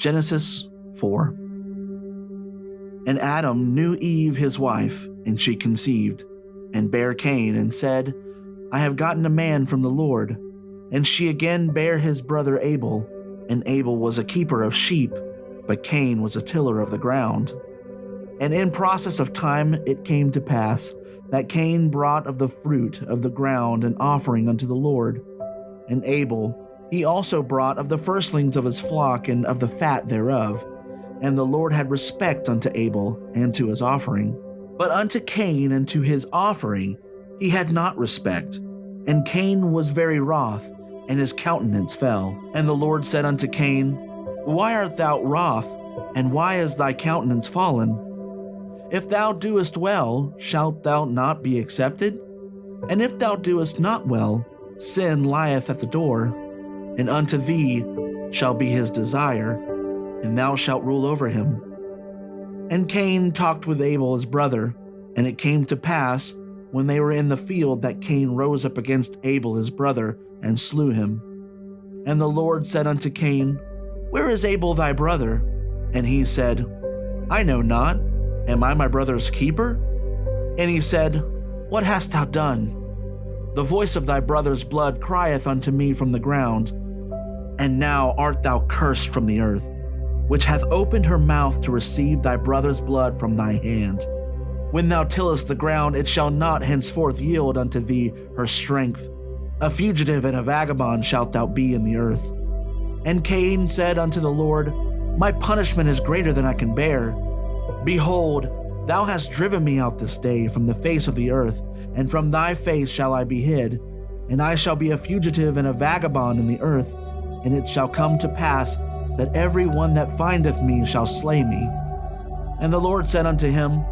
Genesis 4. And Adam knew Eve his wife, and she conceived, and bare Cain, and said, I have gotten a man from the Lord. And she again bare his brother Abel, and Abel was a keeper of sheep, but Cain was a tiller of the ground. And in process of time it came to pass that Cain brought of the fruit of the ground an offering unto the Lord. And Abel, he also brought of the firstlings of his flock and of the fat thereof. And the Lord had respect unto Abel and to his offering. But unto Cain and to his offering he had not respect. And Cain was very wroth, and his countenance fell. And the Lord said unto Cain, Why art thou wroth, and why is thy countenance fallen? If thou doest well, shalt thou not be accepted? And if thou doest not well, sin lieth at the door, and unto thee shall be his desire, and thou shalt rule over him. And Cain talked with Abel his brother, and it came to pass, when they were in the field, that Cain rose up against Abel his brother, and slew him. And the Lord said unto Cain, Where is Abel thy brother? And he said, I know not. Am I my brother's keeper? And he said, What hast thou done? The voice of thy brother's blood crieth unto me from the ground. And now art thou cursed from the earth, which hath opened her mouth to receive thy brother's blood from thy hand. When thou tillest the ground, it shall not henceforth yield unto thee her strength. A fugitive and a vagabond shalt thou be in the earth. And Cain said unto the Lord, My punishment is greater than I can bear. Behold, thou hast driven me out this day from the face of the earth, and from thy face shall I be hid, and I shall be a fugitive and a vagabond in the earth, and it shall come to pass that every one that findeth me shall slay me. And the Lord said unto him,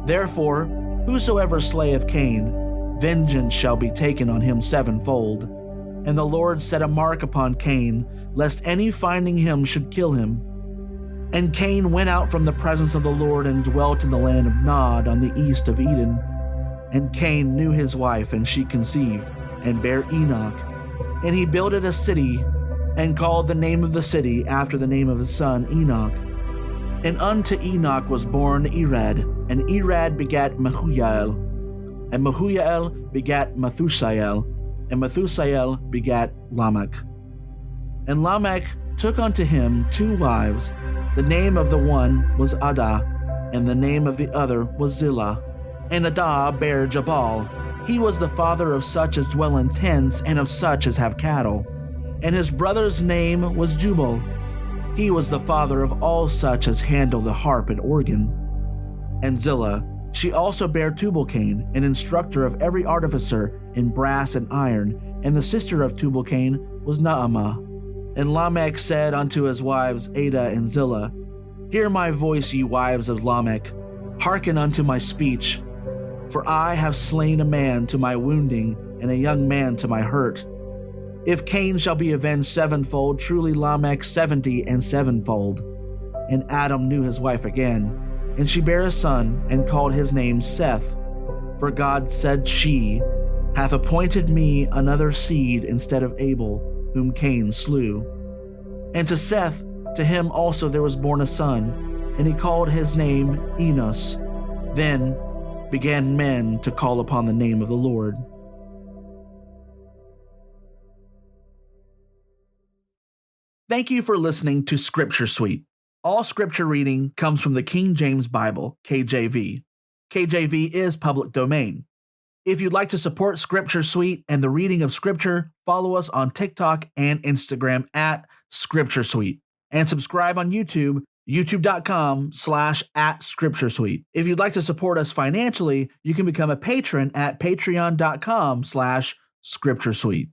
Therefore, whosoever slayeth Cain, vengeance shall be taken on him sevenfold. And the Lord set a mark upon Cain, lest any finding him should kill him. And Cain went out from the presence of the Lord and dwelt in the land of Nod on the east of Eden. And Cain knew his wife, and she conceived, and bare Enoch. And he builded a city, and called the name of the city after the name of his son Enoch. And unto Enoch was born Irad, and Irad begat Mehujael, and Mehujael begat Methusael, and Methusael begat Lamech. And Lamech took unto him 2 wives. The name of the one was Adah, and the name of the other was Zillah. And Adah bare Jabal. He was the father of such as dwell in tents, and of such as have cattle. And his brother's name was Jubal. He was the father of all such as handle the harp and organ. And Zillah, she also bare Tubal-Cain, an instructor of every artificer in brass and iron, and the sister of Tubal-Cain was Naamah. And Lamech said unto his wives Adah and Zillah, Hear my voice, ye wives of Lamech, hearken unto my speech. For I have slain a man to my wounding, and a young man to my hurt. If Cain shall be avenged sevenfold, truly Lamech 70 and sevenfold. And Adam knew his wife again, and she bare a son, and called his name Seth. For God said, She hath appointed me another seed instead of Abel, whom Cain slew. And to Seth, to him also there was born a son, and he called his name Enos. Then began men to call upon the name of the Lord. Thank you for listening to Scripture Suite. All scripture reading comes from the King James Bible, KJV. KJV is public domain. If you'd like to support Scripture Suite and the reading of Scripture, follow us on TikTok and Instagram at Scripture Suite, and subscribe on YouTube, youtube.com/@ScriptureSuite. If you'd like to support us financially, you can become a patron at patreon.com/ScriptureSuite.